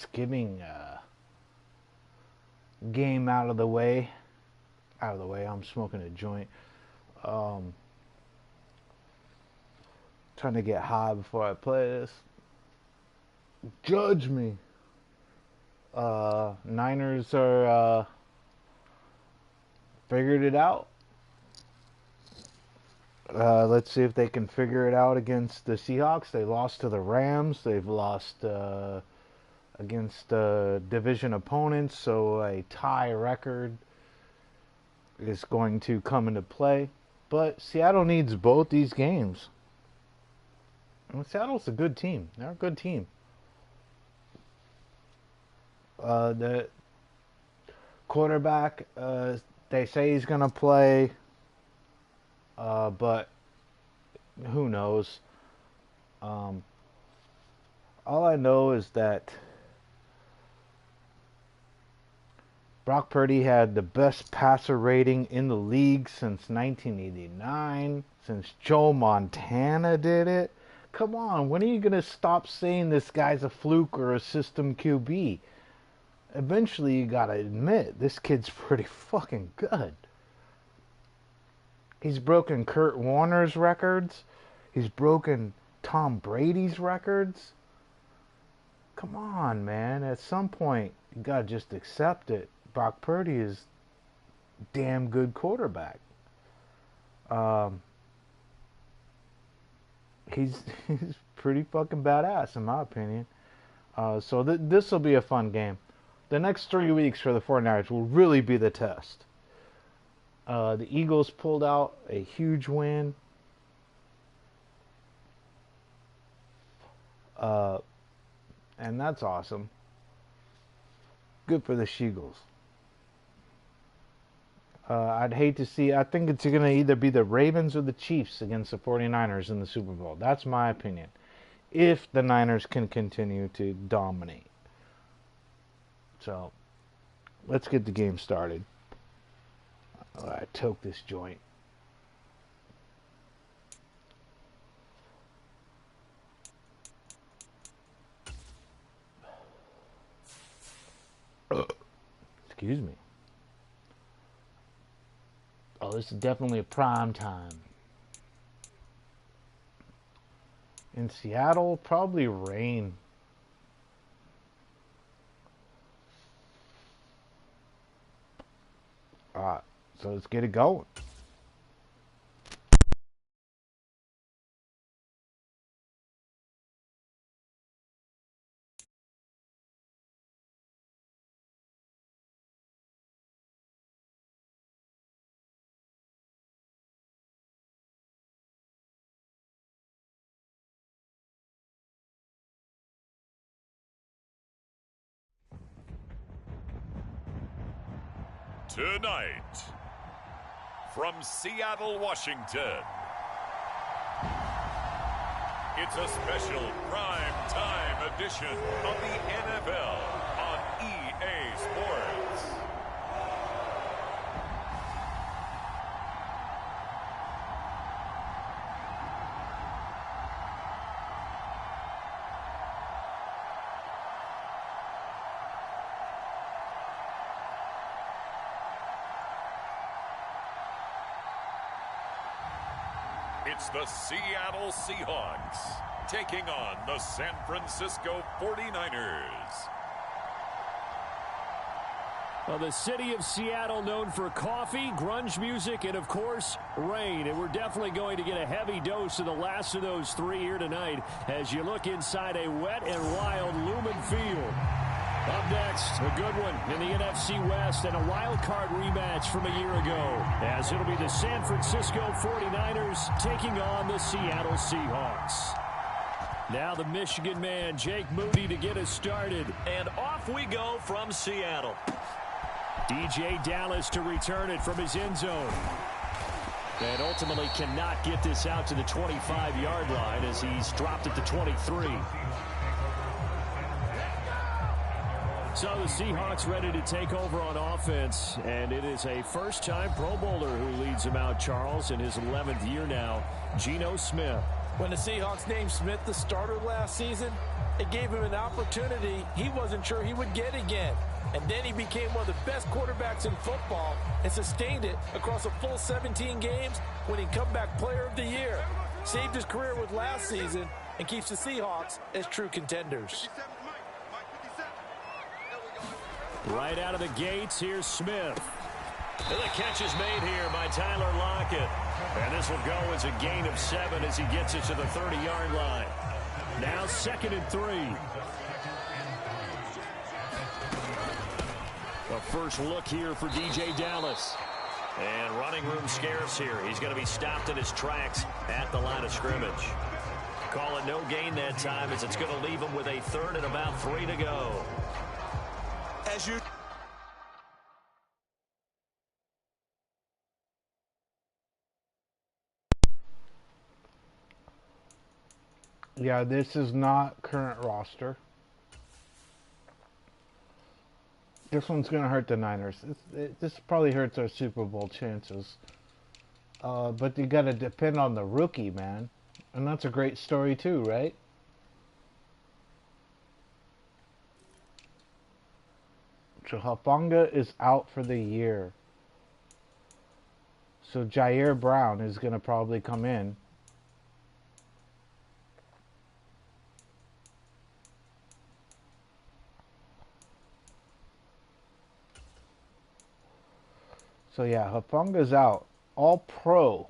Thanksgiving game out of the way. I'm smoking a joint. Um, Trying to get high before I play this. Judge me. Niners are figured it out. Let's see if they can figure it out against the Seahawks. They lost to the Rams. They've lost against division opponents, so a tie record is going to come into play. But Seattle needs both these games. And Seattle's a good team. They're a good team. The quarterback, they say he's going to play, but who knows? All I know is that Brock Purdy had the best passer rating in the league since 1989, since Joe Montana did it. Come on, when are you going to stop saying this guy's a fluke or a system QB? Eventually, you got to admit, this kid's pretty fucking good. He's broken Kurt Warner's records. He's broken Tom Brady's records. Come on, man. At some point, you got to just accept it. Brock Purdy is a damn good quarterback. He's pretty fucking badass, in my opinion. So this will be a fun game. The next 3 weeks for the 49ers will really be the test. The Eagles pulled out a huge win. And that's awesome. Good for the Sheagles. I'd hate to see, I think it's going to either be the Ravens or the Chiefs against the 49ers in the Super Bowl. That's my opinion. If the Niners can continue to dominate. So, let's get the game started. I toke this joint. Excuse me. Oh, this is definitely a prime time. In Seattle, probably rain. Alright, so let's get it going. Tonight, from Seattle, Washington, it's a special prime time edition of the NFL on EA Sports. It's the Seattle Seahawks taking on the San Francisco 49ers. Well, the city of Seattle known for coffee, grunge music, and, of course, rain. And we're definitely going to get a heavy dose of the last of those three here tonight as you look inside a wet and wild Lumen Field. Up next, a good one in the NFC West and a wild card rematch from a year ago, as it'll be the San Francisco 49ers taking on the Seattle Seahawks. Now the Michigan man, Jake Moody, to get us started. And off we go from Seattle. DJ Dallas to return it from his end zone. And ultimately cannot get this out to the 25-yard line as he's dropped at the 23. So the Seahawks ready to take over on offense, and it is a first-time Pro Bowler who leads them out, Charles, in his 11th year now, Geno Smith. When the Seahawks named Smith the starter last season, It gave him an opportunity he wasn't sure he would get again. And then he became one of the best quarterbacks in football and sustained it across a full 17 games, winning Comeback Player of the Year. Saved his career with last season and keeps the Seahawks as true contenders. Right out of the gates, here's Smith. And the catch is made here by Tyler Lockett. And this will go as a gain of 7 as he gets it to the 30-yard line. Now 2nd and 3. A first look here for DJ Dallas. And running room scarce here. He's going to be stopped in his tracks at the line of scrimmage. Call it no gain that time as it's going to leave him with a 3rd and about 3 to go. As you... Yeah, this is not current roster. This one's going to hurt the Niners. This probably hurts our Super Bowl chances. But you got to depend on the rookie, man. And that's a great story too, right? So Hufanga is out for the year. So Jair Brown is going to probably come in. So yeah, Hufanga's out. All pro.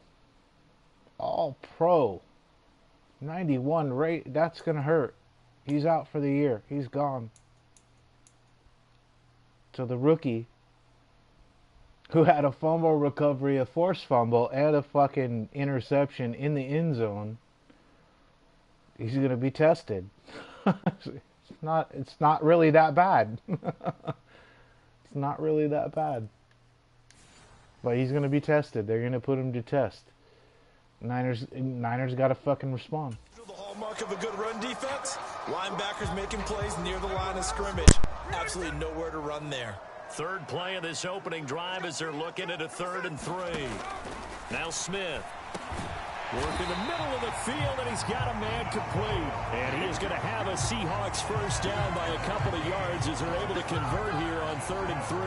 91 rate. That's going to hurt. He's out for the year. He's gone. So the rookie, who had a fumble recovery, a forced fumble, and a fucking interception in the end zone, he's going to be tested. It's not really that bad. It's not really that bad. But he's going to be tested. They're going to put him to test. Niners got to fucking respond. The hallmark of a good run defense, linebackers making plays near the line of scrimmage. Absolutely nowhere to run there. 3rd play of this opening drive as they're looking at a 3rd and 3. Now Smith. Work in the middle of the field, and he's got a man complete. And he is going to have a Seahawks first down by a couple of yards as they're able to convert here on 3rd and 3.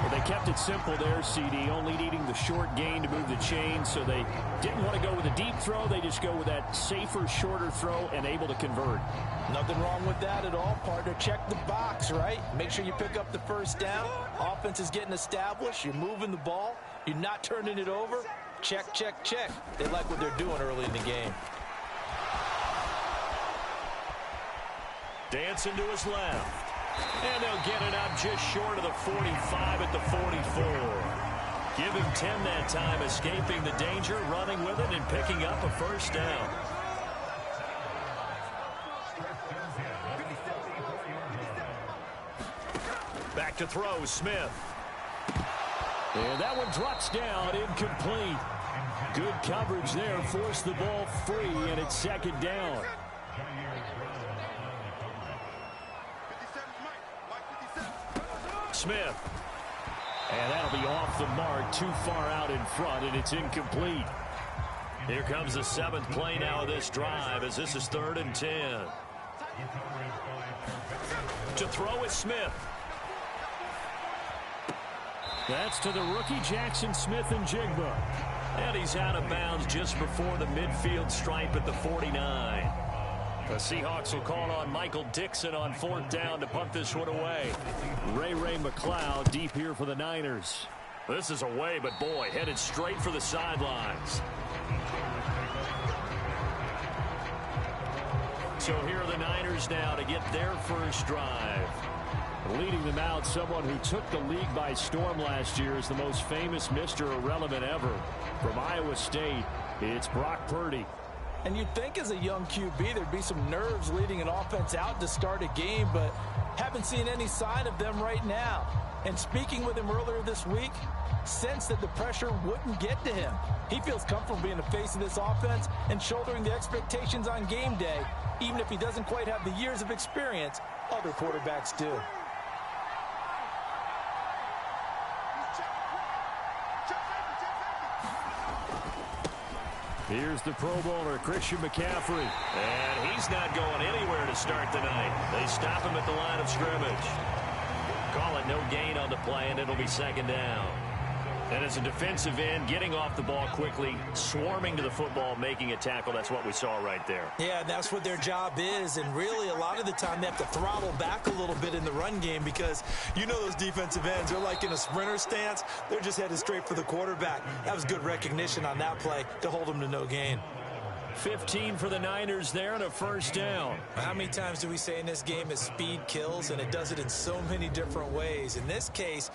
Well, they kept it simple there, CD, only needing the short gain to move the chain, so they didn't want to go with a deep throw. They just go with that safer, shorter throw and able to convert. Nothing wrong with that at all, partner. Check the box, right? Make sure you pick up the first down. Offense is getting established. You're moving the ball. You're not turning it over. Check, check, check. They like what they're doing early in the game. Dancing to his left. And they'll get it up just short of the 45 at the 44. Give him 10 that time, escaping the danger, running with it, and picking up a first down. Back to throw, Smith. And that one drops down, incomplete. Good coverage there, forced the ball free, and it's 2nd down. Smith. And that'll be off the mark, too far out in front, and it's incomplete. Here comes the 7th play now of this drive as this is 3rd and 10. To throw is Smith. That's to the rookie Jackson Smith-Njigba. And he's out of bounds just before the midfield stripe at the 49. The Seahawks will call on Michael Dixon on 4th down to punt this one away. Ray McLeod deep here for the Niners. This is away, but boy, headed straight for the sidelines. So here are the Niners now to get their first drive. Leading them out, someone who took the league by storm last year is the most famous Mr. Irrelevant ever. From Iowa State, it's Brock Purdy. And you'd think as a young QB there'd be some nerves leading an offense out to start a game, but haven't seen any sign of them right now. And speaking with him earlier this week, sensed that the pressure wouldn't get to him. He feels comfortable being the face of this offense and shouldering the expectations on game day, even if he doesn't quite have the years of experience other quarterbacks do. Here's the Pro Bowler, Christian McCaffrey. And he's not going anywhere to start the night. They stop him at the line of scrimmage. Call it no gain on the play, and it'll be second down. And as a defensive end, getting off the ball quickly, swarming to the football, making a tackle, that's what we saw right there. Yeah, that's what their job is, and really a lot of the time they have to throttle back a little bit in the run game because you know those defensive ends, they're like in a sprinter stance. They're just headed straight for the quarterback. That was good recognition on that play to hold them to no gain. 15 for the Niners there and a first down. How many times do we say in this game that speed kills, and it does it in so many different ways. In this case,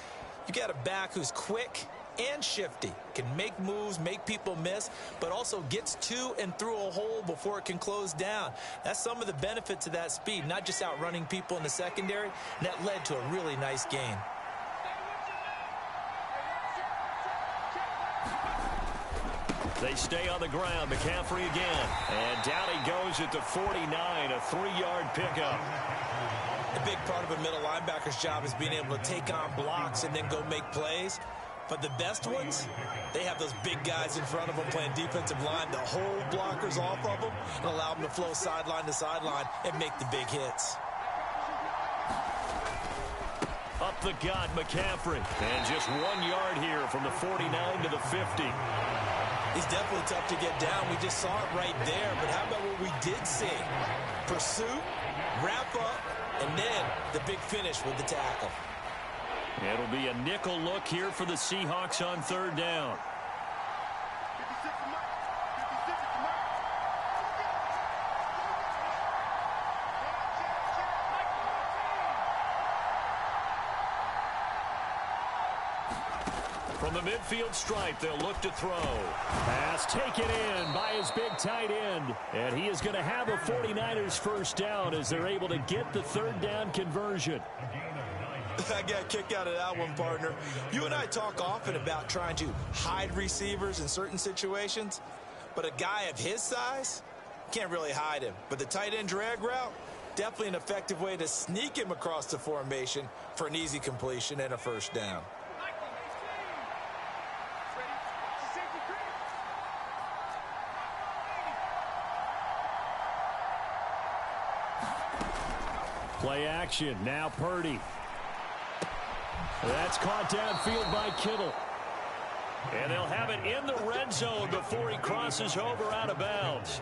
you got a back who's quick and shifty, can make moves, make people miss, but also gets to and through a hole before it can close down. That's some of the benefits of that speed, not just outrunning people in the secondary, and that led to a really nice gain. They stay on the ground. McCaffrey again. And down he goes at the 49, a 3-yard pickup. A big part of a middle linebacker's job is being able to take on blocks and then go make plays. But the best ones, they have those big guys in front of them playing defensive line to hold blockers off of them and allow them to flow sideline to sideline and make the big hits. Up the gut, McCaffrey. And just 1 yard here from the 49 to the 50. He's definitely tough to get down. We just saw it right there. But how about what we did see? Pursuit, wrap up, and then the big finish with the tackle. It'll be a nickel look here for the Seahawks on third down. From the midfield stripe, they'll look to throw. Pass taken in by his big tight end. And he is going to have a 49ers first down as they're able to get the third down conversion. I got a kick out of that one, partner. You and I talk often about trying to hide receivers in certain situations, but a guy of his size can't really hide him. But the tight end drag route, definitely an effective way to sneak him across the formation for an easy completion and a first down. Play action, now Parody. That's caught downfield by Kittle. And they'll have it in the red zone before he crosses over out of bounds.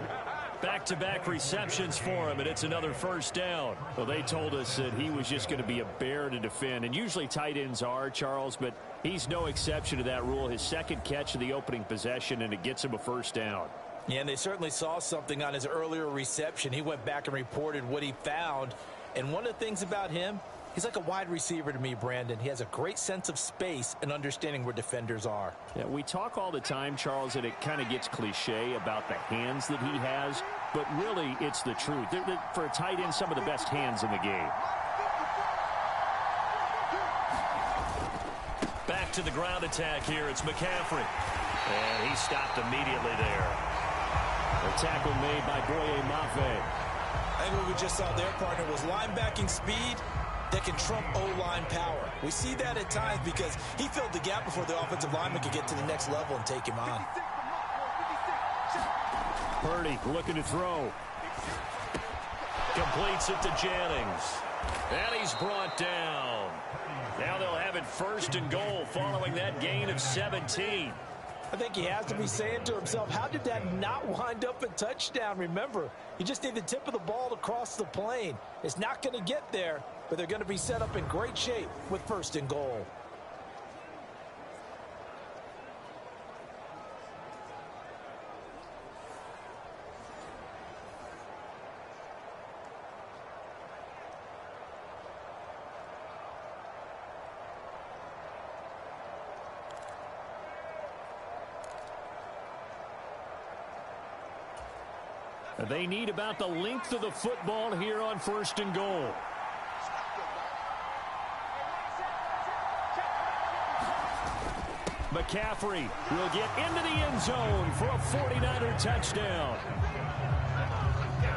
Back-to-back receptions for him, and it's another first down. Well, they told us that he was just going to be a bear to defend, and usually tight ends are, Charles, but he's no exception to that rule. His second catch of the opening possession, and it gets him a first down. Yeah, and they certainly saw something on his earlier reception. He went back and reported what he found, and one of the things about him, he's like a wide receiver to me, Brandon. He has a great sense of space and understanding where defenders are. Yeah, we talk all the time, Charles, and it kind of gets cliche about the hands that he has, but really it's the truth. For a tight end, some of the best hands in the game. Back to the ground attack here. It's McCaffrey. And he stopped immediately there. A tackle made by Boye Mafe. I think what we just saw there, partner, was linebacking speed that can trump O-line power. We see that at times because he filled the gap before the offensive lineman could get to the next level and take him on. Parody looking to throw. Completes it to Jennings. And he's brought down. Now they'll have it first and goal following that gain of 17. I think he has to be saying to himself, how did that not wind up a touchdown? Remember, you just need the tip of the ball to cross the plane. It's not going to get there, but they're going to be set up in great shape with first and goal. They need about the length of the football here on first and goal. McCaffrey will get into the end zone for a 49er touchdown.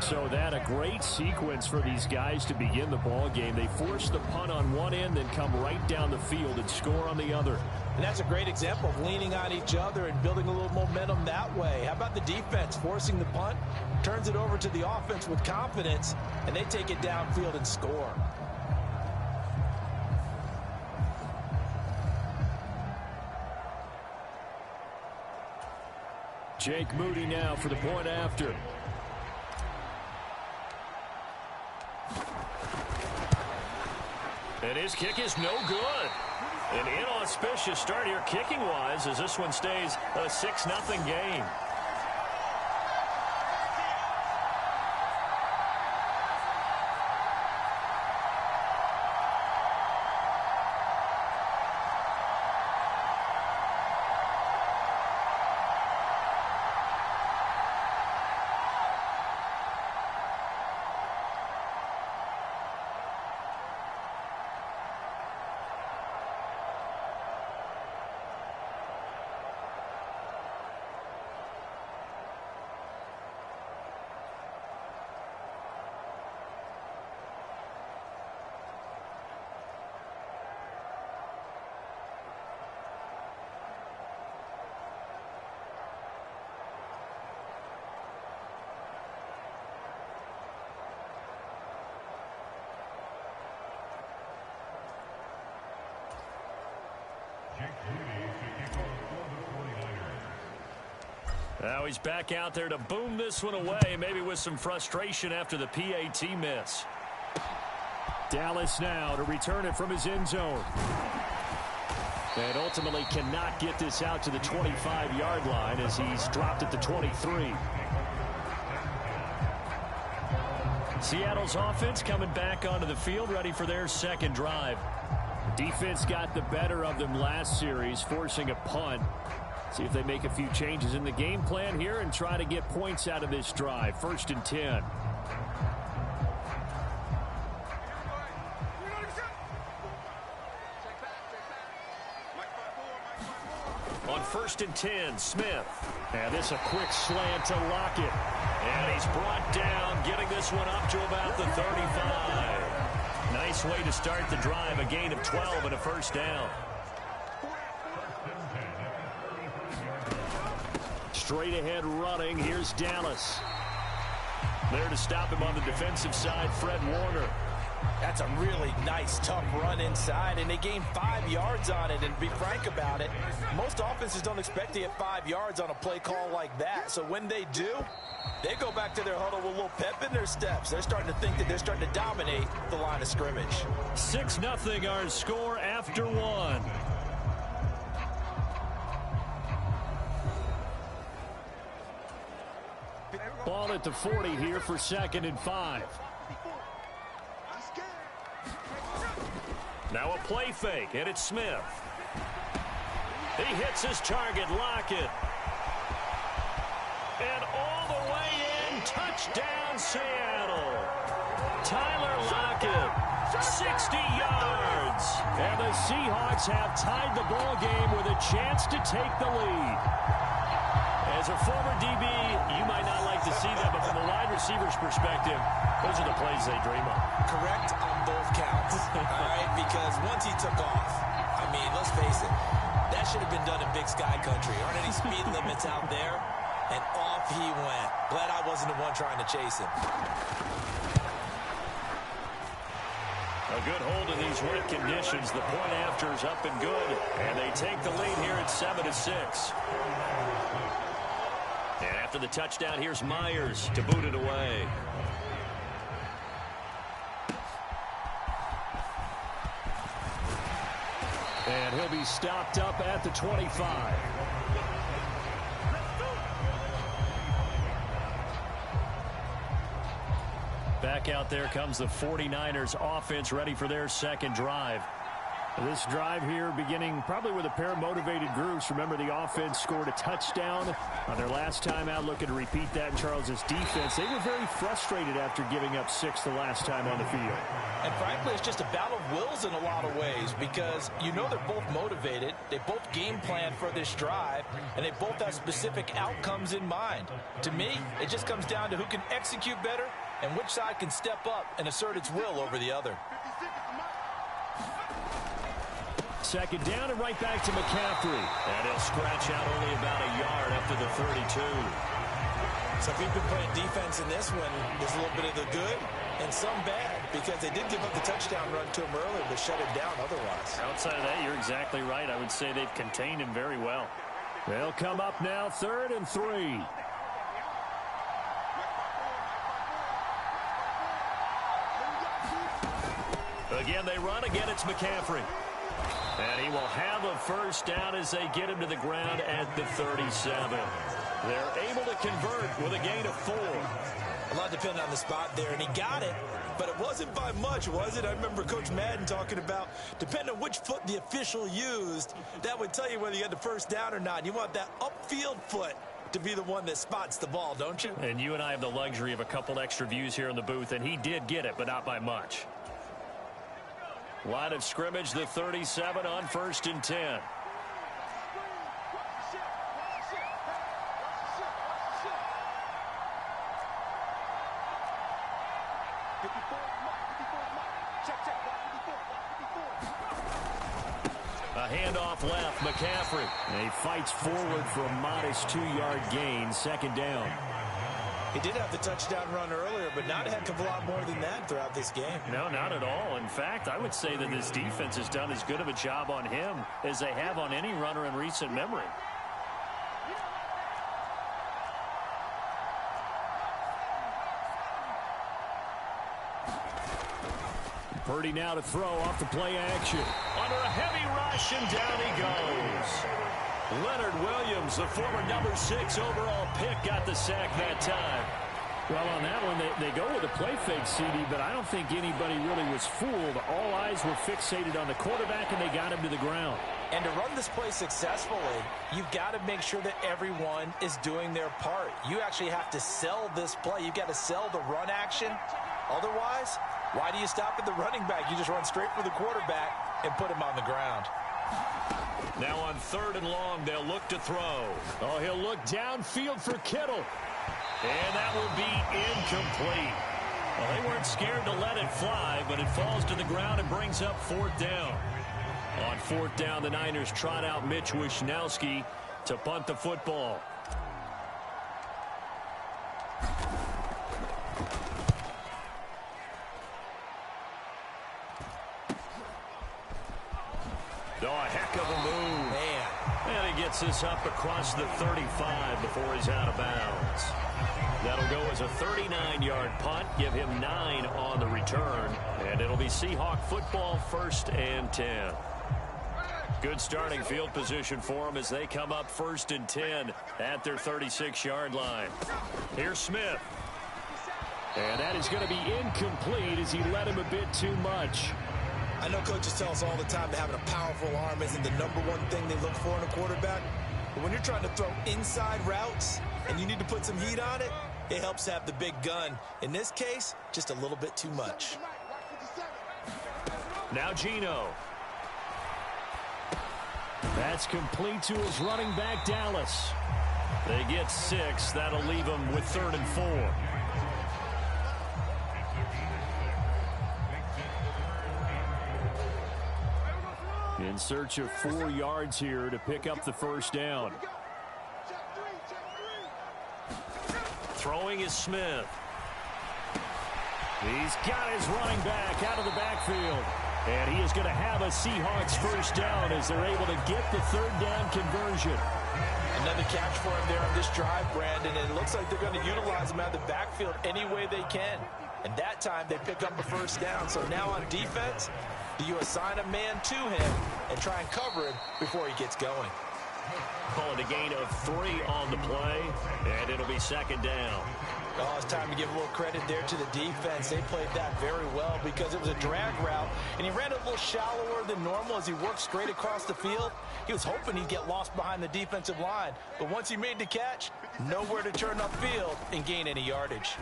So that a great sequence for these guys to begin the ball game. They force the punt on one end, then come right down the field and score on the other. And that's a great example of leaning on each other and building a little momentum that way. How about the defense forcing the punt, turns it over to the offense with confidence, and they take it downfield and score. Jake Moody now for the point after. And his kick is no good. An inauspicious start here kicking-wise as this one stays a 6-0 game. Now he's back out there to boom this one away, maybe with some frustration after the PAT miss. Dallas now to return it from his end zone. And ultimately cannot get this out to the 25-yard line as he's dropped at the 23. Seattle's offense coming back onto the field, ready for their second drive. Defense got the better of them last series, forcing a punt. See if they make a few changes in the game plan here and try to get points out of this drive. 1st and 10. On 1st and 10, Smith. And this a quick slant to Lockett. And he's brought down, getting this one up to about the 35. Nice way to start the drive, a gain of 12 and a first down. Straight ahead running, here's Dallas. There to stop him on the defensive side, Fred Warner. That's a really nice, tough run inside, and they gained 5 yards on it. And to be frank about it, most offenses don't expect to get 5 yards on a play call like that. So when they do, they go back to their huddle with a little pep in their steps. They're starting to think that they're starting to dominate the line of scrimmage. 6-0 our score after one. Ball at the 40 here for 2nd and 5. Now a play fake, and it's Smith. He hits his target, Lockett. And all the way in, touchdown Seattle. Tyler Lockett, 60 yards. And the Seahawks have tied the ball game with a chance to take the lead. As a former DB, you might not like to see that, but from a wide receiver's perspective, those are the plays they dream of. Correct on both counts, all right? Because once he took off, I mean, let's face it, that should have been done in Big Sky Country. Aren't any speed limits out there? And off he went. Glad I wasn't the one trying to chase him. A good hold in these wet conditions. The point after is up and good. And they take the lead here at 7-6. And after the touchdown, here's Myers to boot it away. And he'll be stopped up at the 25. Back out there comes the 49ers offense, ready for their second drive. This drive here beginning probably with a pair of motivated groups. Remember, the offense scored a touchdown on their last time out, looking to repeat that in Charles's defense. They were very frustrated after giving up 6 the last time on the field. And frankly, it's just a battle of wills in a lot of ways because you know they're both motivated. They both game plan for this drive, and they both have specific outcomes in mind. To me, it just comes down to who can execute better and which side can step up and assert its will over the other. Second down and right back to McCaffrey. And he'll scratch out only about a yard after the 32. So if you've been playing defense in this one, there's a little bit of the good and some bad, because they did give up the touchdown run to him earlier, but shut it down otherwise. Outside of that, you're exactly right. I would say they've contained him very well. They'll come up now 3rd and 3. Again, they run. Again, it's McCaffrey. And he will have a first down as they get him to the ground at the 37. They're able to convert with a gain of 4. A lot depended on the spot there, and he got it, but it wasn't by much, was it? I remember Coach Madden talking about, depending on which foot the official used, that would tell you whether you had the first down or not. You want that upfield foot to be the one that spots the ball, don't you? And you and I have the luxury of a couple extra views here in the booth, and he did get it, but not by much. Line of scrimmage, the 37 on 1st and 10. A handoff left, McCaffrey. And he fights forward for a modest 2-yard gain, 2nd down. He did have the touchdown run earlier, but not a heck of a lot more than that throughout this game. No, not at all. In fact, I would say that this defense has done as good of a job on him as they have on any runner in recent memory. Parody now to throw off the play action. Under a heavy rush, and down he goes. Leonard Williams, the former number 6 overall pick, got the sack that time. Well, on that one, they go with a play fake, CD, but I don't think anybody really was fooled. All eyes were fixated on the quarterback, and they got him to the ground. And to run this play successfully, you've got to make sure that everyone is doing their part. You actually have to sell this play. You've got to sell the run action. Otherwise, why do you stop at the running back? You just run straight for the quarterback and put him on the ground. Now on 3rd and long, they'll look to throw. Oh, he'll look downfield for Kittle. And that will be incomplete. Well, they weren't scared to let it fly, but it falls to the ground and brings up 4th down. On 4th down, the Niners trot out Mitch Wishnowski to punt the football. Oh, a heck of a move. Man. And he gets this up across the 35 before he's out of bounds. That'll go as a 39-yard punt, give him 9 on the return, and it'll be Seahawk football, 1st and 10. Good starting field position for them as they come up 1st and 10 at their 36-yard line. Here's Smith. And that is going to be incomplete as he led him a bit too much. I know coaches tell us all the time that having a powerful arm isn't the #1 thing they look for in a quarterback. But when you're trying to throw inside routes and you need to put some heat on it, it helps have the big gun. In this case, just a little bit too much. Now Geno. That's complete to his running back, Dallas. They get 6. That'll leave them with 3rd and 4. In search of 4 yards here to pick up the 1st down. Throwing is Smith. He's got his running back out of the backfield. And he is going to have a Seahawks 1st down as they're able to get the 3rd down conversion. Another catch for him there on this drive, Brandon. And it looks like they're going to utilize him out of the backfield any way they can. And that time they pick up a 1st down. So now on defense, do you assign a man to him and try and cover him before he gets going? Calling a gain of 3 on the play, and it'll be 2nd down. Oh, it's time to give a little credit there to the defense. They played that very well because it was a drag route, and he ran a little shallower than normal as he worked straight across the field. He was hoping he'd get lost behind the defensive line, but once he made the catch, nowhere to turn upfield and gain any yardage.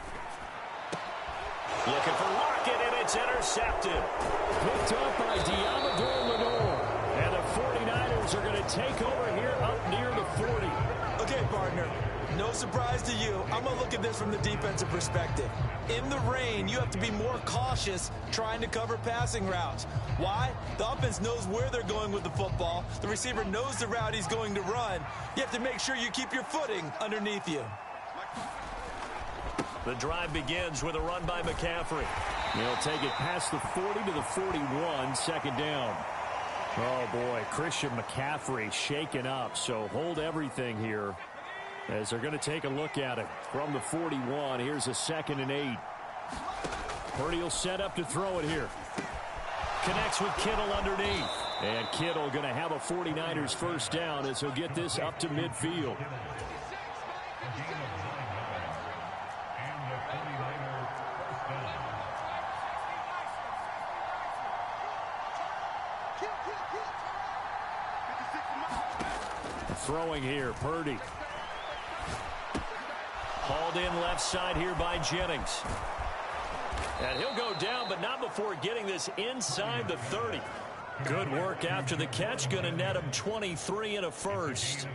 Looking for Lockett, and it's intercepted. Picked up by Diamador Lenore. And the 49ers are going to take over here up near the 40. Okay, partner, No surprise to you. I'm going to look at this from the defensive perspective. In the rain, you have to be more cautious trying to cover passing routes. Why? The offense knows where they're going with the football. The receiver knows the route he's going to run. You have to make sure you keep your footing underneath you. The drive begins with a run by McCaffrey. He'll take it past the 40 to the 41, second down. Oh, boy, Christian McCaffrey shaken up, so hold everything here as they're going to take a look at it. From the 41, here's a 2nd and 8. Purdy will set up to throw it here. Connects with Kittle underneath. And Kittle going to have a 49ers first down as he'll get this up to midfield. Throwing here, Purdy. Hauled in left side here by Jennings. And he'll go down, but not before getting this inside the 30. Good work after the catch. Going to net him 23 and a first.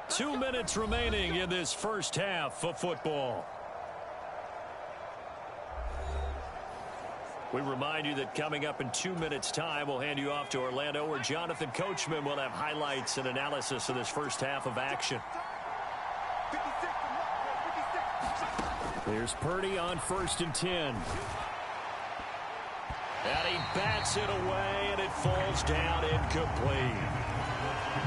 2 minutes remaining in this first half of football. We remind you that coming up in 2 minutes' time, we'll hand you off to Orlando, where Jonathan Coachman will have highlights and analysis of this first half of action. Here's Purdy on 1st and 10. And he bats it away, and it falls down incomplete.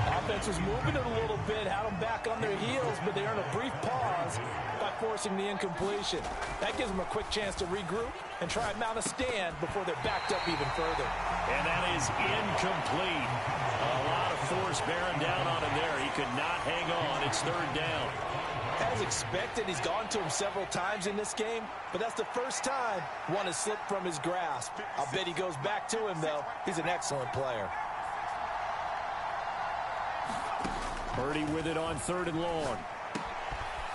Offense was moving it a little bit, had them back on their heels, but they earned a brief pause by forcing the incompletion. That gives them a quick chance to regroup and try and mount a stand before they're backed up even further. And that is incomplete. A lot of force bearing down on him there. He could not hang on. It's 3rd down. As expected, he's gone to him several times in this game, but that's the first time one has slipped from his grasp. I'll bet he goes back to him, though. He's an excellent player. Purdy with it on 3rd and long.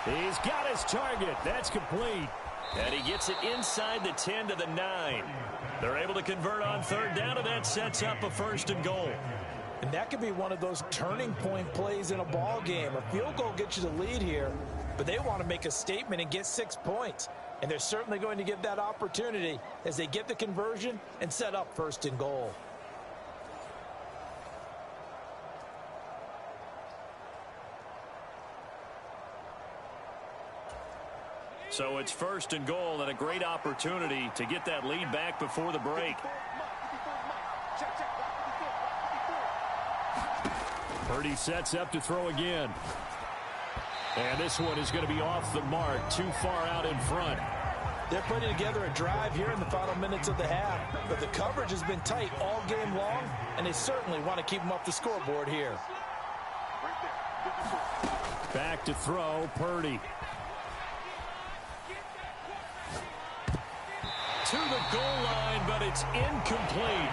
He's got his target. That's complete. And he gets it inside the 10 to the 9. They're able to convert on 3rd down, and that sets up a 1st and goal. And that could be one of those turning point plays in a ball game. A field goal gets you the lead here, but they want to make a statement and get 6 points. And they're certainly going to give that opportunity as they get the conversion and set up 1st and goal. So it's 1st and goal, and a great opportunity to get that lead back before the break. Purdy sets up to throw again. And this one is going to be off the mark, too far out in front. They're putting together a drive here in the final minutes of the half, but the coverage has been tight all game long, and they certainly want to keep them off the scoreboard here. Back to throw, Purdy. To the goal line, but it's incomplete.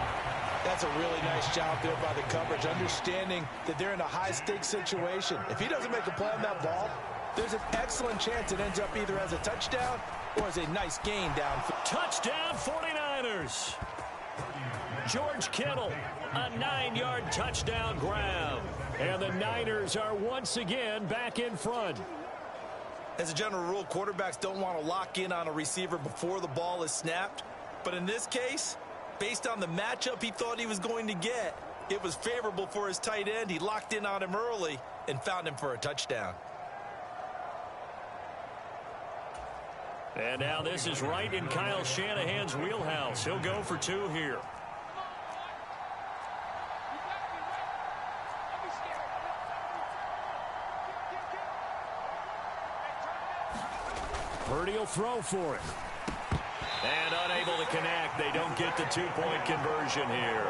That's a really nice job there by the coverage, understanding that they're in a high-stakes situation. If he doesn't make a play on that ball, there's an excellent chance it ends up either as a touchdown or as a nice gain down. Touchdown, 49ers. George Kittle, a 9-yard touchdown grab. And the Niners are once again back in front. As a general rule, quarterbacks don't want to lock in on a receiver before the ball is snapped. But in this case, based on the matchup he thought he was going to get, it was favorable for his tight end. He locked in on him early and found him for a touchdown. And now this is right in Kyle Shanahan's wheelhouse. He'll go for 2 here. Purdy will throw for it. And unable to connect. They don't get the 2-point conversion here.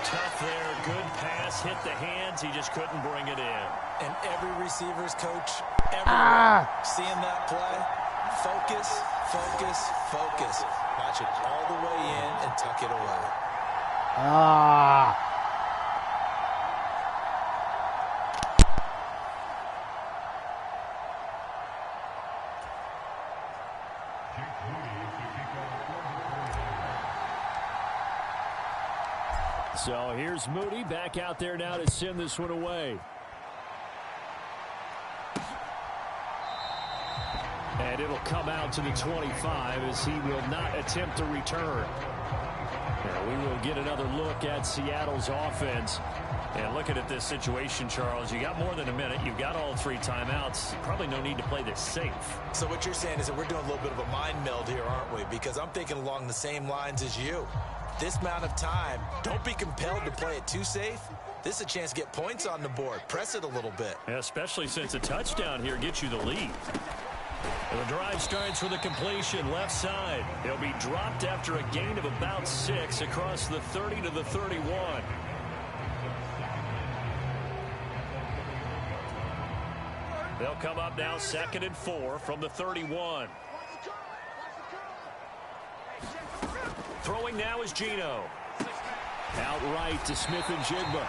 Tough there. Good pass. Hit the hands. He just couldn't bring it in. And every receiver's coach everywhere seeing that play, Focus, focus, focus. Watch it all the way in and tuck it away. Ah. So here's Moody back out there now to send this one away. And it'll come out to the 25 as he will not attempt to return. Now we will get another look at Seattle's offense. And looking at this situation, Charles, you got more than a minute. You've got all 3 timeouts. Probably no need to play this safe. So what you're saying is that we're doing a little bit of a mind meld here, aren't we? Because I'm thinking along the same lines as you. This amount of time, don't be compelled to play it too safe. This is a chance to get points on the board. Press it a little bit. Yeah, especially since a touchdown here gets you the lead. The drive starts with a completion left side. He'll be dropped after a gain of about 6 across the 30 to the 31. They'll come up now 2nd and 4 from the 31. Throwing now is Geno. Outright to Smith and Jigba.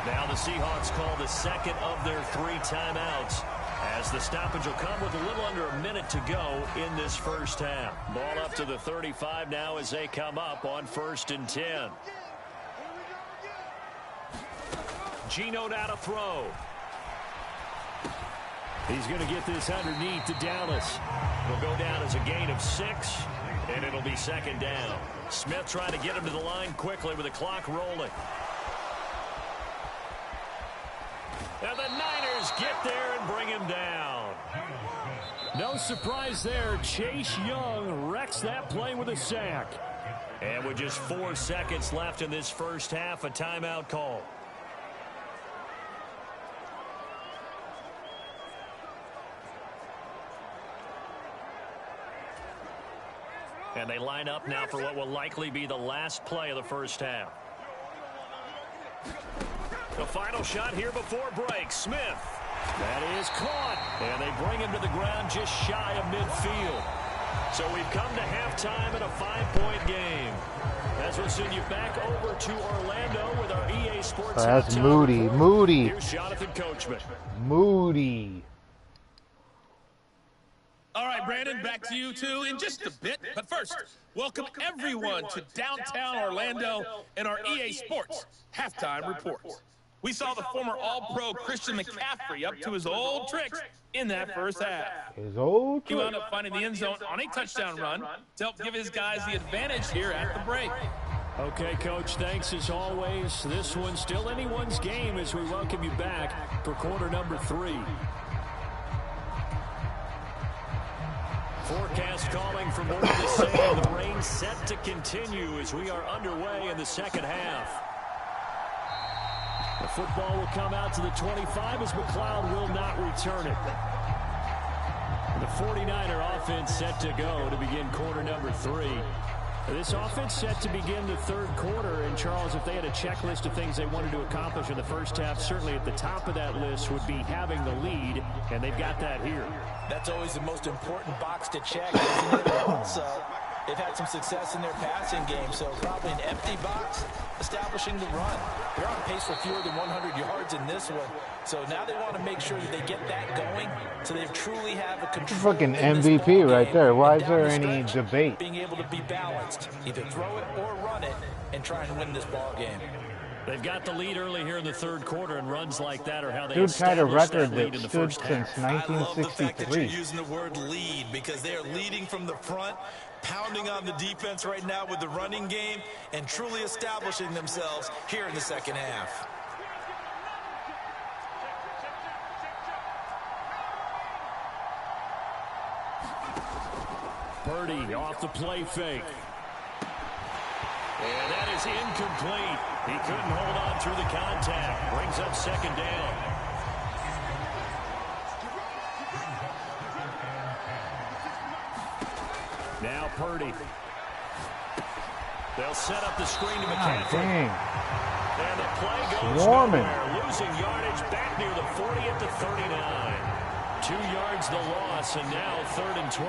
Now the Seahawks call the 2nd of their 3 timeouts, as the stoppage will come with a little under a minute to go in this first half. Ball up to the 35 now as they come up on 1st and 10. Geno now to throw. He's going to get this underneath to Dallas. It'll go down as a gain of 6, and it'll be 2nd down. Smith trying to get him to the line quickly with the clock rolling. And the Niners get there and bring him down. No surprise there. Chase Young wrecks that play with a sack. And with just 4 seconds left in this first half, a timeout call. And they line up now for what will likely be the last play of the first half. The final shot here before break. Smith. That is caught. And they bring him to the ground just shy of midfield. So we've come to halftime in a 5-point game. As we'll send you back over to Orlando with our EA Sports. That's Moody. Report. Moody. Here's Jonathan Coachman. Moody. All right, Brandon, back to you two in just a bit. But first, welcome everyone to downtown Orlando and our EA Sports halftime reports. We saw the former All-Pro Christian McCaffrey up to his old tricks in that first half. His old He wound up finding the end zone on a touchdown run to help give his guys the advantage here at the break. Okay, Coach, thanks as always. This one's still anyone's game as we welcome you back for quarter number 3. Forecast calling for more of the same. The rain set to continue as we are underway in the second half. The football will come out to the 25 as McLeod will not return it. The 49er offense set to go to begin quarter number 3. This offense set to begin the third quarter. And, Charles, if they had a checklist of things they wanted to accomplish in the first half, certainly at the top of that list would be having the lead, and they've got that here. That's always the most important box to check, isn't it? Also, they've had some success in their passing game, so probably an empty box establishing the run. They're on pace for fewer than 100 yards in this one, so now they want to make sure that they get that going so they truly have a control. Fucking MVP right there. Why is there any debate? Being able to be balanced, either throw it or run it, and try and win this ball game. They've got the lead early here in the third quarter, and runs like that are how they Dude tied a establish record that lead that in the stood first since half. I love the fact that you're 1963. using the word lead because they are leading from the front, pounding on the defense right now with the running game, and truly establishing themselves here in the second half. Parody off the play fake. And that is incomplete. He couldn't hold on through the contact. Brings up second down. Now Purdy. They'll set up the screen to McCaffrey. Dang. And the play goes Swarming. nowhere. Losing yardage back near the 40 at the 39. 2 yards the loss, and now 3rd and 12.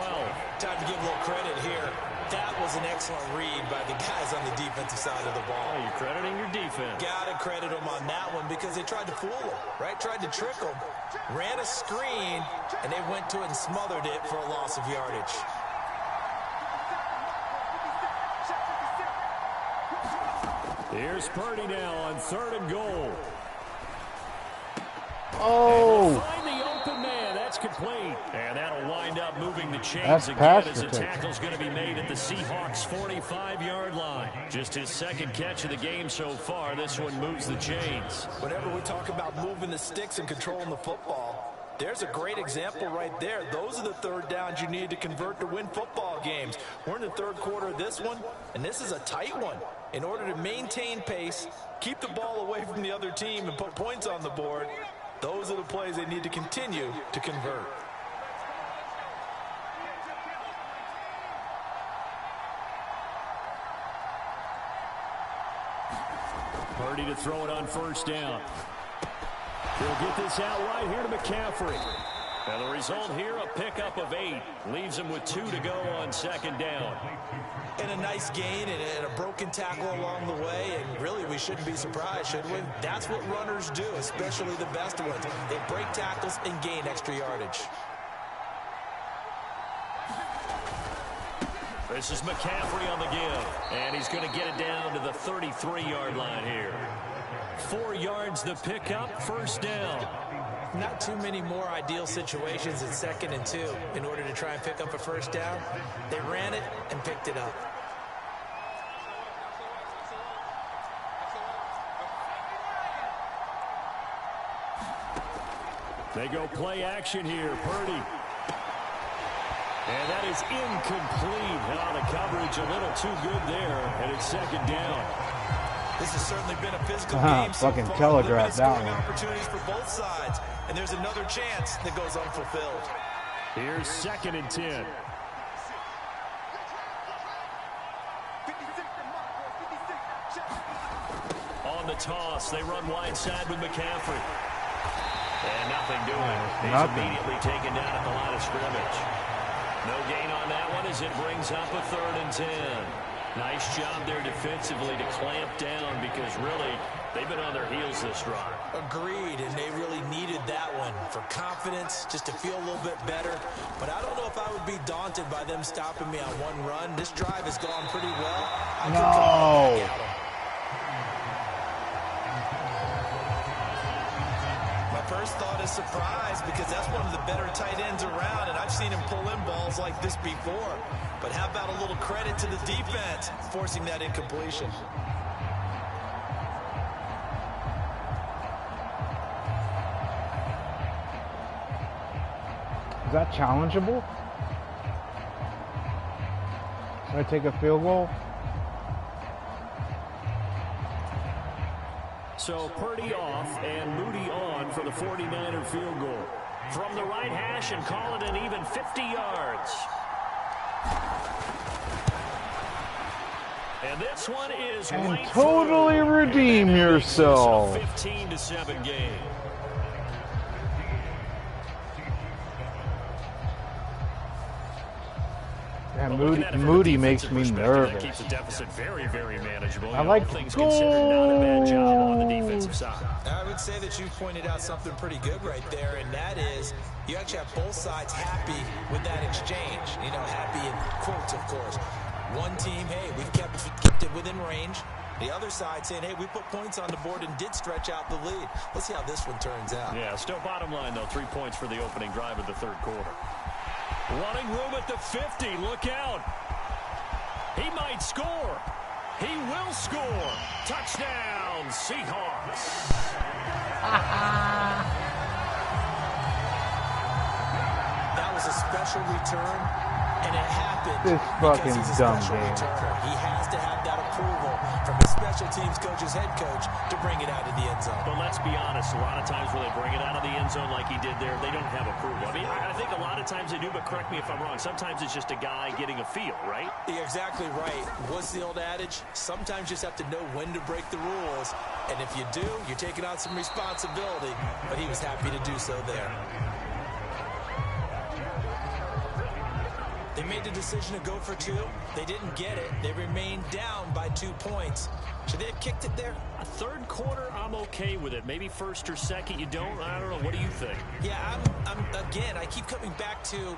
Time to give a little credit here. That was an excellent read by the guys on the defensive side of the ball. Oh, you're crediting your defense. Got to credit them on that one because they tried to fool them, right? Tried to trick them. Ran a screen, and they went to it and smothered it for a loss of yardage. Here's Parody now on 3rd and goal. Oh! Find the open man. That's complete. And that'll wind up moving the chains That's again pass as the protection. tackle's going to be made at the Seahawks' 45-yard line. Just his 2nd catch of the game so far. This one moves the chains. Whenever we talk about moving the sticks and controlling the football, there's a great example right there. Those are the 3rd downs you need to convert to win football games. We're in the 3rd quarter of this one, and this is a tight one. In order to maintain pace, keep the ball away from the other team, and put points on the board, those are the plays they need to continue to convert. Parody to throw it on 1st down. He'll get this out right here to McCaffrey. And the result here, a pickup of 8. Leaves him with 2 to go on 2nd down. And a nice gain and a broken tackle along the way, and really we shouldn't be surprised, should we? That's what runners do, especially the best ones. They break tackles and gain extra yardage. This is McCaffrey on the give, and he's going to get it down to the 33-yard line here. 4 yards the pickup, 1st down. Not too many more ideal situations in 2nd and 2 in order to try and pick up a 1st down. They ran it and picked it up. They go play action here, Parody. And that is incomplete. Now the coverage a little too good there, and it's 2nd down. This has certainly been a physical game so fucking far. telegraph that Limited scoring one. opportunities for both sides, and there's another chance that goes unfulfilled. Here's 2nd and 10. On the toss, they run wide side with McCaffrey. And nothing doing. He's immediately taken down at the line of scrimmage. No gain on that one as it brings up a 3rd and 10. Nice job there defensively to clamp down because really they've been on their heels this drive. Agreed, and they really needed that one for confidence, just to feel a little bit better. But I don't know if I would be daunted by them stopping me on one run. This drive has gone pretty well. I could come right back at 'em. My first thought is surprise because that's one of the better tight ends around, and I've seen him pull in balls like this before. But how about a little credit to the defense forcing that incompletion? Is that challengeable? Should I take a field goal? So Parody off and Moody on for the 49er field goal. From the right hash and call it an even 50 yards. And this one is And right totally through. redeem And that makes this a yourself. 15-7 game. Yeah, Looking at it from a Moody makes defensive me perspective, that nervous. keeps the deficit very, very manageable. I like all things considered, not a bad job on the defensive side. I would say that you pointed out something pretty good right there, and that is you actually have both sides happy with that exchange. You know, happy in quotes, of course. One team, hey, we've kept it within range. The other side saying, hey, we put points on the board and did stretch out the lead. Let's see how this one turns out. Yeah, still bottom line, though. 3 points for the opening drive of the 3rd quarter. Running room at the 50. Look out. He might score. He will score. Touchdown, Seahawks. That was a special return, and it happened This because fucking he's a dumb special game. returner. He has to have that approval from his special teams coach's head coach to bring it out of the end zone. But let's be honest, a lot of times when they bring it out of the end zone like he did there, they don't have approval. I mean, I think a lot of times they do, but correct me if I'm wrong. Sometimes it's just a guy getting a feel, right? You're exactly right. What's the old adage? Sometimes you just have to know when to break the rules. And if you do, you're taking on some responsibility. But he was happy to do so there. They made the decision to go for 2. They didn't get it. They remained down by 2 points. Should they have kicked it there? A third quarter, I'm okay with it. Maybe first or second, you don't. I don't know. What do you think? Yeah, again, I keep coming back to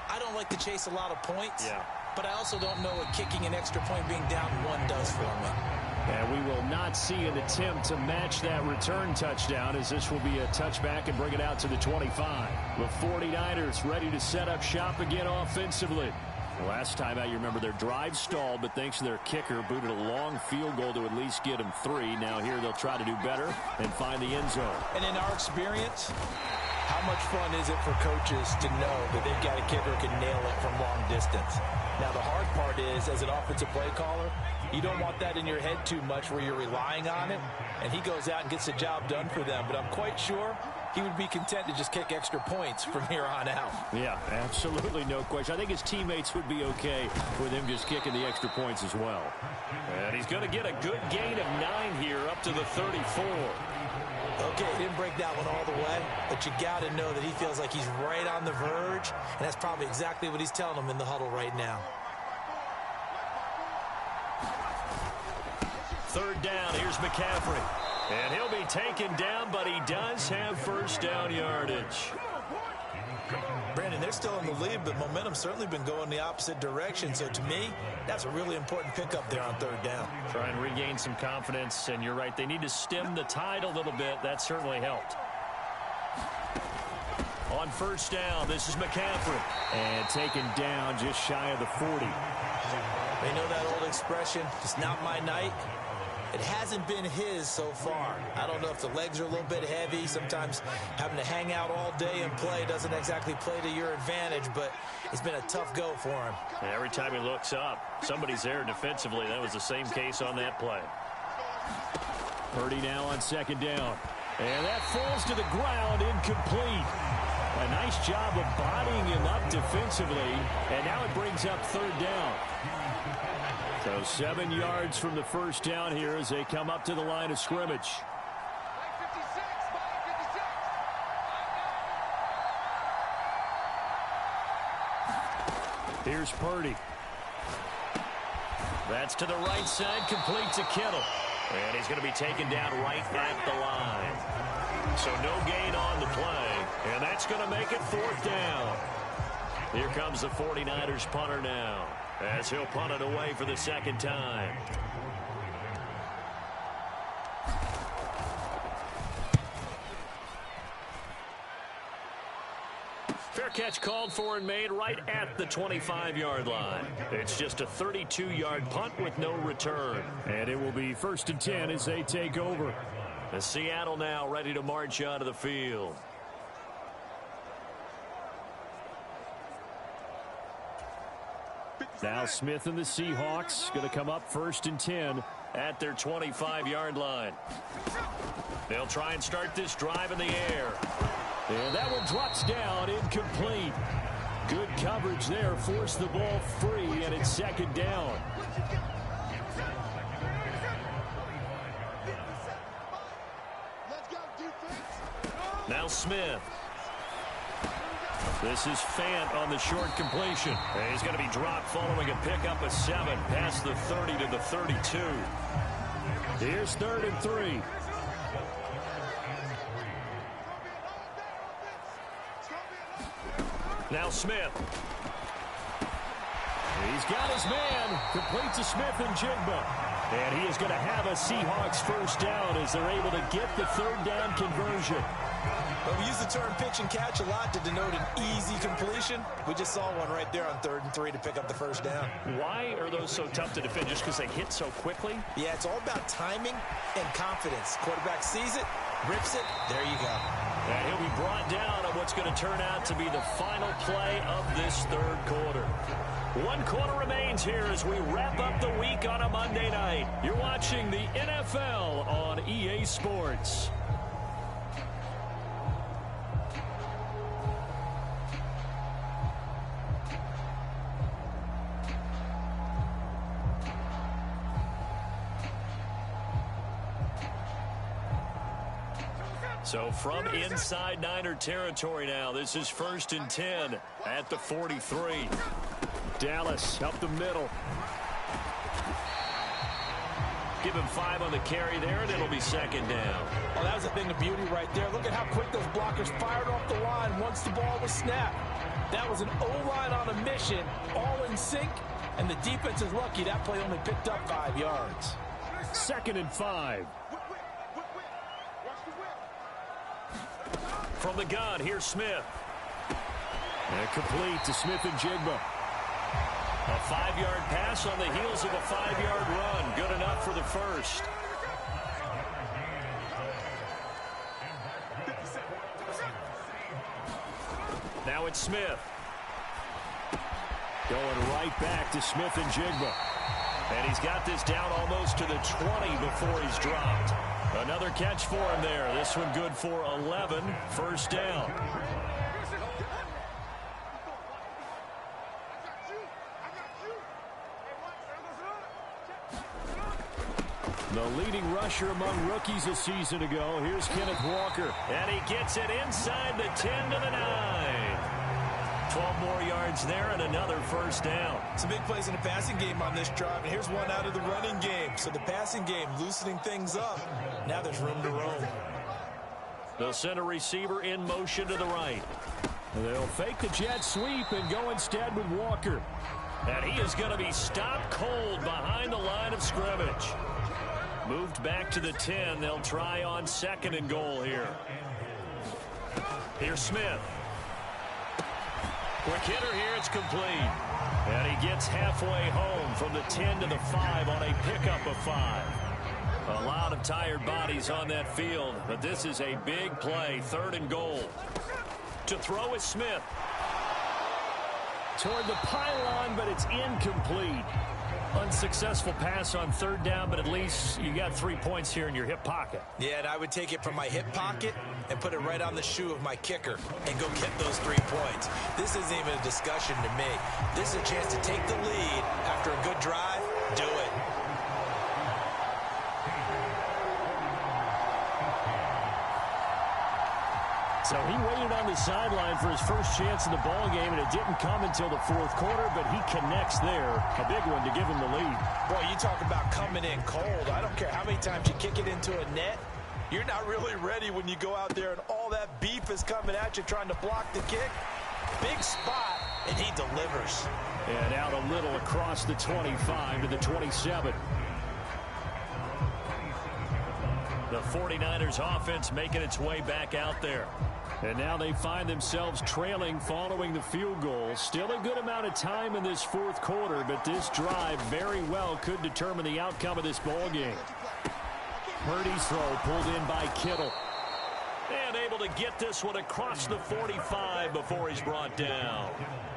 I don't like to chase a lot of points. Yeah. But I also don't know what kicking an extra point being down 1 does for me. And we will not see an attempt to match that return touchdown, as this will be a touchback and bring it out to the 25. The 49ers ready to set up shop again offensively. Last time out, you remember their drive stalled, but thanks to their kicker, booted a long field goal to at least get them 3. Now here they'll try to do better and find the end zone. And in our experience, how much fun is it for coaches to know that they've got a kicker who can nail it from long distance? Now, the hard part is, as an offensive play caller, you don't want that in your head too much where you're relying on it, and he goes out and gets the job done for them. But I'm quite sure he would be content to just kick extra points from here on out. Yeah, absolutely no question. I think his teammates would be okay with him just kicking the extra points as well. And he's going to get a good gain of 9 here up to the 34. Okay, he didn't break that one all the way, but you got to know that he feels like he's right on the verge, and that's probably exactly what he's telling them in the huddle right now. Third down, here's McCaffrey. And he'll be taken down, but he does have first down yardage. Brandon, they're still in the lead, but momentum's certainly been going the opposite direction. So to me, that's a really important pickup there on third down. Try and regain some confidence, and you're right. They need to stem the tide a little bit. That certainly helped. On first down, this is McCaffrey. And taken down just shy of the 40. They know that old expression, it's not my night. It hasn't been his so far. I don't know if the legs are a little bit heavy. Sometimes having to hang out all day and play doesn't exactly play to your advantage, but it's been a tough go for him. And every time he looks up, somebody's there defensively. That was the same case on that play. Parody now on second down. And that falls to the ground, incomplete. A nice job of bodying him up defensively, and now it brings up third down. So 7 yards from the first down here as they come up to the line of scrimmage. Here's Parody. That's to the right side, complete to Kittle. And he's going to be taken down right at the line. So no gain on the play, and that's going to make it fourth down. Here comes the 49ers punter now, as he'll punt it away for the second time. Fair catch called for and made right at the 25-yard line. It's just a 32-yard punt with no return. And it will be 1st and 10 as they take over. And Seattle now ready to march onto the field. Now Smith and the Seahawks going to come up 1st and 10 at their 25-yard line. They'll try and start this drive in the air. And that one drops down, incomplete. Good coverage there, forced the ball free, and it's second down. Now Smith. This is Fant on the short completion. And he's going to be dropped following a pickup of 7 past the 30 to the 32. Here's 3rd and 3. Now Smith. He's got his man. Complete to Smith and Jigba. And he is going to have a Seahawks first down as they're able to get the third down conversion. Well, we use the term pitch and catch a lot to denote an easy completion. We just saw one right there on 3rd and 3 to pick up the first down. Why are those so tough to defend? Just because they hit so quickly? Yeah, it's all about timing and confidence. Quarterback sees it, rips it, there you go. And he'll be brought down on what's going to turn out to be the final play of this third quarter. 1 quarter remains here as we wrap up the week on a Monday night. You're watching the NFL on EA Sports. So from inside Niner territory now, this is 1st and 10 at the 43. Dallas up the middle. Give him 5 on the carry there, and it'll be 2nd down. Well, that was a thing of beauty right there. Look at how quick those blockers fired off the line once the ball was snapped. That was an O-line on a mission, all in sync, and the defense is lucky that play only picked up 5 yards. 2nd and 5. From the gun, here's Smith. And complete to Smith and Jigba. A 5-yard pass on the heels of a 5-yard run. Good enough for the first. Now it's Smith. Going right back to Smith and Jigba. And he's got this down almost to the 20 before he's dropped. Another catch for him there. This one good for 11. 1st down. The leading rusher among rookies a season ago. Here's Kenneth Walker. And he gets it inside the 10 to the 9. 12 more yards there and another 1st down. Some big plays in the passing game on this drive, and here's one out of the running game. So the passing game loosening things up. Now there's room to roam. They'll send a receiver in motion to the right. They'll fake the jet sweep and go instead with Walker. And he is going to be stopped cold behind the line of scrimmage. Moved back to the 10. They'll try on 2nd and goal here. Here's Smith. Quick hitter here, it's complete. And he gets halfway home from the 10 to the 5 on a pickup of 5. A lot of tired bodies on that field, but this is a big play. 3rd and goal. To throw is Smith. Toward the pylon, but it's incomplete. Unsuccessful pass on 3rd down, but at least you got 3 points here in your hip pocket. Yeah, and I would take it from my hip pocket and put it right on the shoe of my kicker and go get those 3 points. This isn't even a discussion to me. This is a chance to take the lead after a good drive. Do it. So he waited on the sideline for his first chance in the ball game, and it didn't come until the 4th quarter, but he connects there. A big one to give him the lead. Boy, you talk about coming in cold. I don't care how many times you kick it into a net. You're not really ready when you go out there and all that beef is coming at you trying to block the kick. Big spot, and he delivers. And out a little across the 25 to the 27. The 49ers offense making its way back out there. And now they find themselves trailing following the field goal. Still a good amount of time in this 4th quarter, but this drive very well could determine the outcome of this ball game. Purdy's throw pulled in by Kittle. And able to get this one across the 45 before he's brought down.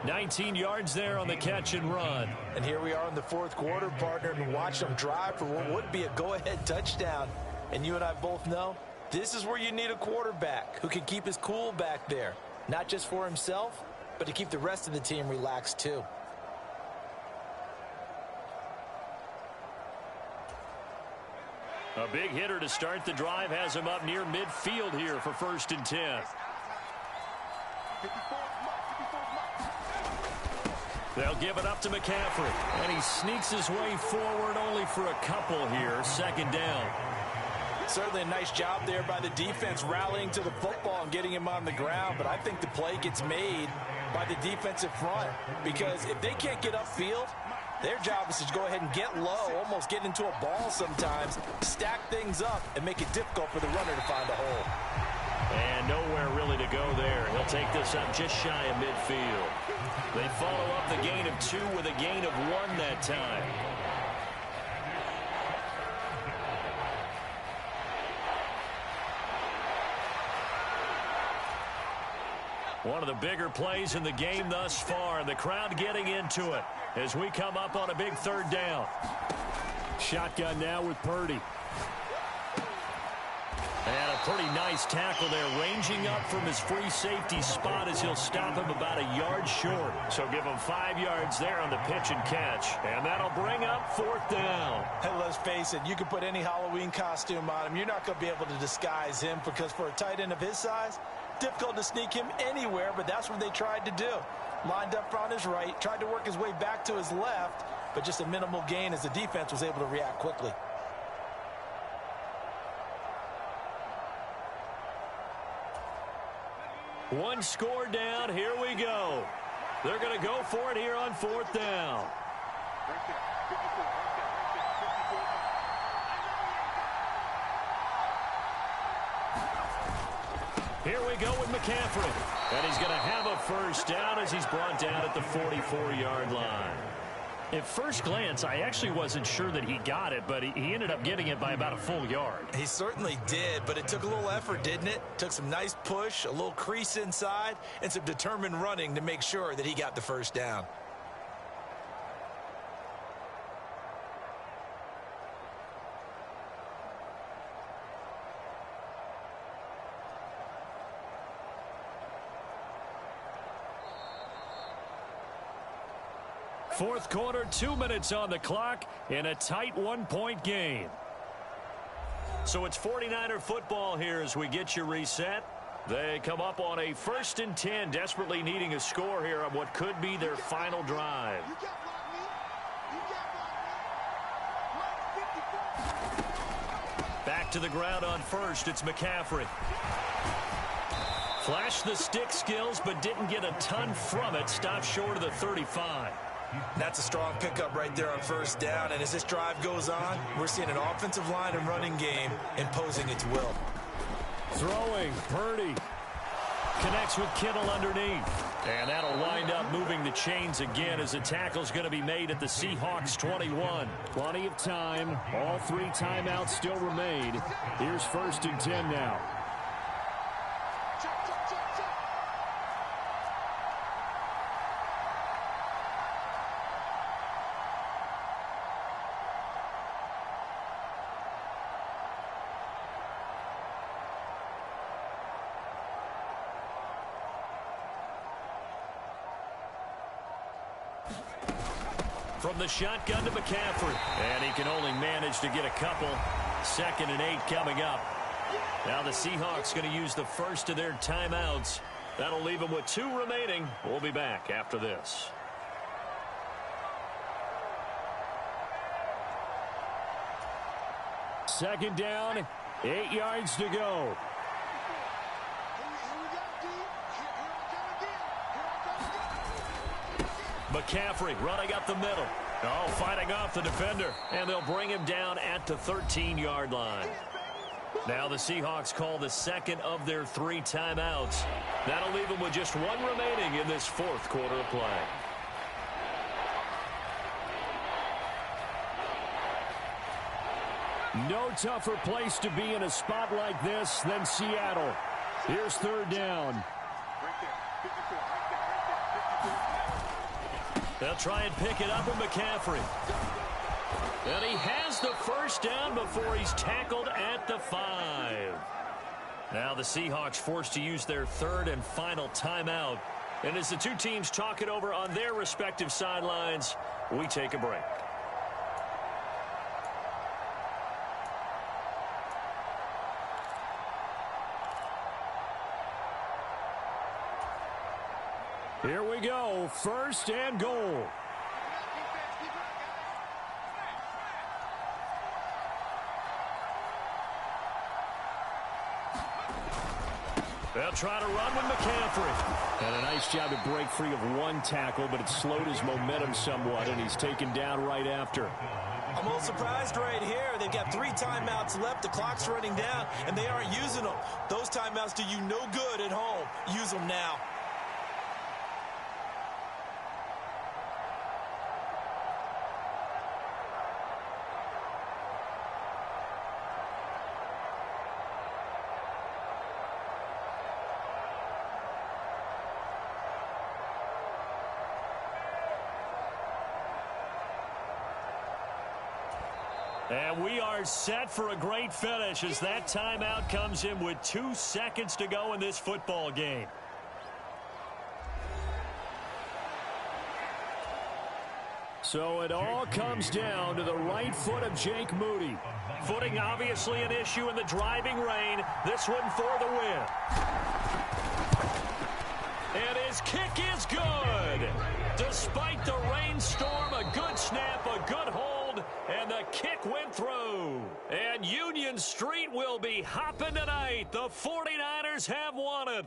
19 yards there on the catch and run. And here we are in the 4th quarter, partner, and watch them drive for what would be a go-ahead touchdown. And you and I both know this is where you need a quarterback who can keep his cool back there. Not just for himself, but to keep the rest of the team relaxed too. A big hitter to start the drive has him up near midfield here for 1st and 10. They'll give it up to McCaffrey. And he sneaks his way forward only for a couple here. 2nd down. Certainly a nice job there by the defense rallying to the football and getting him on the ground. But I think the play gets made by the defensive front. Because if they can't get upfield, their job is to go ahead and get low, almost get into a ball sometimes, stack things up, and make it difficult for the runner to find a hole. And nowhere really to go there. He'll take this up just shy of midfield. They follow up the gain of 2 with a gain of 1 that time. One of the bigger plays in the game thus far, and the crowd getting into it as we come up on a big 3rd down. Shotgun now with Purdy. And a pretty nice tackle there, ranging up from his free safety spot as he'll stop him about a yard short. So give him 5 yards there on the pitch and catch. And that'll bring up 4th down. Hey, let's face it, you can put any Halloween costume on him. You're not going to be able to disguise him because for a tight end of his size, difficult to sneak him anywhere, but that's what they tried to do. Lined up on his right, tried to work his way back to his left, but just a minimal gain as the defense was able to react quickly. One score down. Here we go. They're going to go for it here on 4th down. Here we go with McCaffrey. And he's going to have a first down as he's brought down at the 44-yard line. At first glance, I actually wasn't sure that he got it, but he ended up getting it by about a full yard. He certainly did, but it took a little effort, didn't it? Took some nice push, a little crease inside, and some determined running to make sure that he got the first down. Fourth quarter, 2 minutes on the clock in a tight 1-point game. So it's 49er football here as we get you reset. They come up on a 1st and 10, desperately needing a score here on what could be their final drive. Back to the ground on 1st, it's McCaffrey. Flashed the stick skills, but didn't get a ton from it. Stopped short of the 35. That's a strong pickup right there on 1st down, and as this drive goes on, we're seeing an offensive line and running game imposing its will. Throwing, Parody. Connects with Kittle underneath. And that'll wind up moving the chains again as the tackle's going to be made at the Seahawks 21. Plenty of time. All 3 timeouts still remain. Here's 1st and 10 now. From the shotgun to McCaffrey. And he can only manage to get a couple. 2nd and 8 coming up. Now the Seahawks going to use the first of their timeouts. That'll leave them with 2 remaining. We'll be back after this. Second down, 8 yards to go. McCaffrey running up the middle. Oh, fighting off the defender. And they'll bring him down at the 13-yard line. Now the Seahawks call the 2nd of their 3 timeouts. That'll leave them with just 1 remaining in this 4th quarter of play. No tougher place to be in a spot like this than Seattle. Here's 3rd down. They'll try and pick it up with McCaffrey. And he has the first down before he's tackled at the 5. Now the Seahawks forced to use their 3rd and final timeout. And as the 2 teams talk it over on their respective sidelines, we take a break. Here we go, 1st and goal. They'll try to run with McCaffrey. And a nice job to break free of 1 tackle, but it slowed his momentum somewhat, and he's taken down right after. I'm a little surprised right here. They've got 3 timeouts left. The clock's running down, and they aren't using them. Those timeouts do you no good at home. Use them now. And we are set for a great finish as that timeout comes in with 2 seconds to go in this football game. So it all comes down to the right foot of Jake Moody. Footing obviously an issue in the driving rain. This one for the win. And his kick is good. Despite the rainstorm, a good snap, a good hold, and the kick went through. And Union Street will be hopping tonight. The 49ers have won it.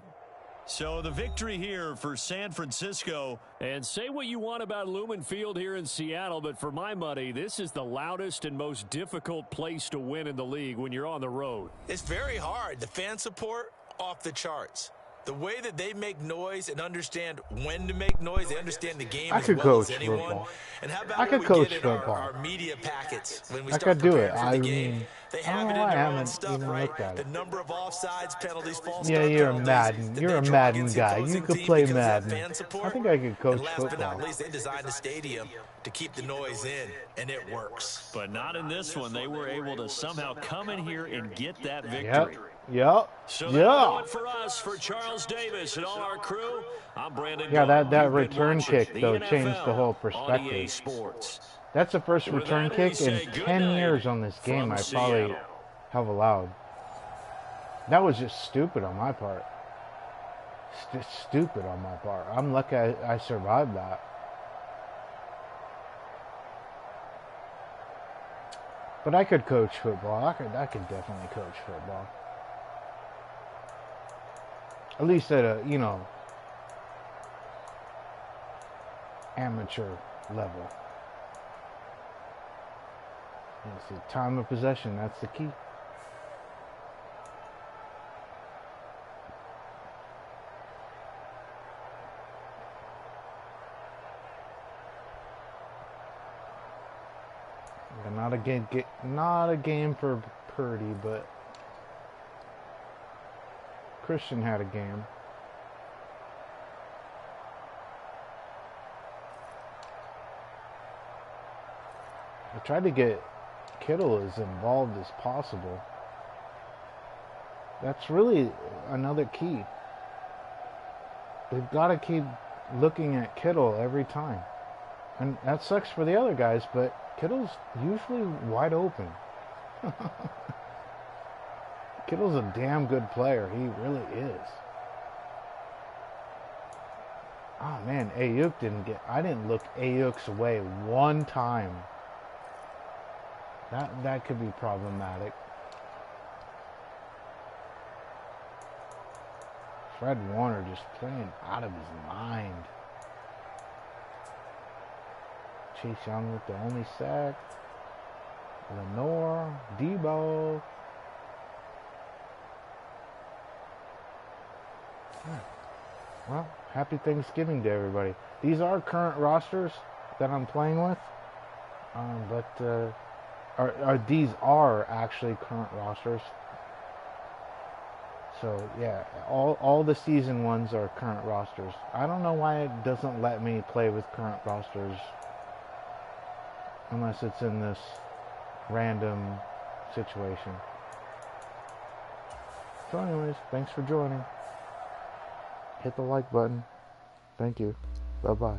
So the victory here for San Francisco. And say what you want about Lumen Field here in Seattle, but for my money, this is the loudest and most difficult place to win in the league when you're on the road. It's very hard. The fan support, off the charts. The way that they make noise and understand when to make noise, they understand the game as well as anyone. Football. And how about I could we coach get in football. our media packets when we I start could do it. preparing for the game? mean, They I have don't it know in why I their own haven't stuff, even right? looked at The it. number of offsides, penalties, false Yeah, start you're a penalties Madden. that You're they a draw Madden against the guy. You opposing could team play because of that Madden. fan support. I think I could coach And last football. but not least, they designed the stadium to keep the noise in, and it works. But not in this one. They were able to somehow come in here and get that victory. Yep. So that'll do it for us, for Charles Davis and all our crew. I'm Brandon. Yeah, Gault. that You've been return watching kick, the though, NFL changed the whole on EA perspective. Sports. That's the first With return that, we kick say in good 10 night years on this game from I Seattle. probably have allowed. That was just stupid on my part. Stupid on my part. I'm lucky I survived that. But I could coach football. I could definitely coach football. At least at a, amateur level. Let's see, time of possession, that's the key. Not a game for Parody, but Christian had a game. I tried to get Kittle as involved as possible. That's really another key. They've got to keep looking at Kittle every time. And that sucks for the other guys, but Kittle's usually wide open. Kittle's a damn good player. He really is. Oh man, Ayuk I didn't look Ayuk's way one time. That could be problematic. Fred Warner just playing out of his mind. Chase Young with the only sack. Lenore, Debo. Well, happy Thanksgiving to everybody. These are current rosters that I'm playing with. These are actually current rosters. So yeah, all the season ones are current rosters. I don't know why it doesn't let me play with current rosters unless it's in this random situation. So anyways, thanks for joining. Hit the like button. Thank you. Bye-bye.